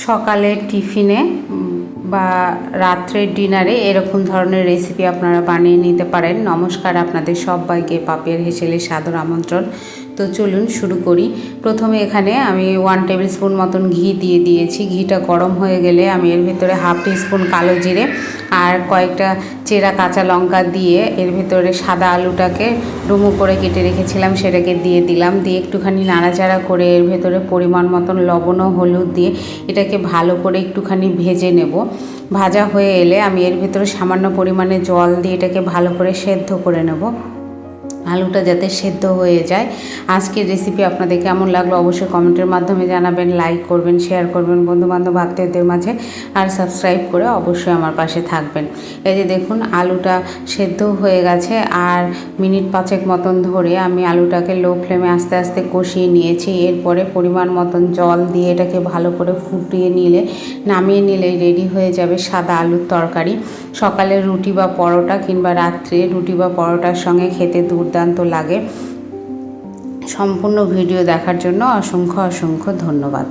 সকালের টিফিনে বা রাত্রের ডিনারে এরকম ধরনের রেসিপি আপনারা বানিয়ে নিতে পারেন। নমস্কার, আপনাদের সবাইকে পাপিয়ার হেসেলে সাদর আমন্ত্রণ। তো চলুন শুরু করি। প্রথমে এখানে আমি 1 টেবিল স্পুন মতন ঘি দিয়ে দিয়েছি। ঘিটা গরম হয়ে গেলে আমি এর ভেতরে হাফ টিস্পুন কালো জিরে আর কয়েকটা চেরা কাঁচা লঙ্কা দিয়ে এর ভেতরে সাদা আলুটাকে ডুমো করে কেটে রেখেছিলাম সেটাকে দিয়ে দিলাম। দিয়ে একটুখানি নাড়াচাড়া করে এর ভেতরে পরিমাণ মতন লবণ ও হলুদ দিয়ে এটাকে ভালো করে একটুখানি ভেজে নেব। ভাজা হয়ে এলে আমি এর ভেতরে সামান্য পরিমাণে জল দিয়ে এটাকে ভালো করে সেদ্ধ করে নেব, আলুটা যাতে সেদ্ধ হয়ে যায়। আজকের রেসিপি আপনাদের কেমন লাগলো অবশ্যই কমেন্টের মাধ্যমে জানাবেন, লাইক করবেন, শেয়ার করবেন বন্ধুবান্ধব আত্মীয়দের মাঝে, আর সাবস্ক্রাইব করে অবশ্যই আমার পাশে থাকবেন। এই যে দেখুন আলুটা সেদ্ধ হয়ে গেছে, আর মিনিট 5 মতন ধরে আমি আলুটাকে লো ফ্লেমে আস্তে আস্তে কষিয়ে নিয়েছি। এরপরে পরিমাণ মতন জল দিয়ে এটাকে ভালো করে ফুটিয়ে নামিয়ে নিলেই রেডি হয়ে যাবে সাদা আলুর তরকারি। সকালে রুটি বা পরোটা কিংবা রাত্রে রুটি বা পরোটার সঙ্গে খেতে দুর্দান্ত লাগে। সম্পূর্ণ ভিডিও দেখার জন্য অসংখ্য ধন্যবাদ।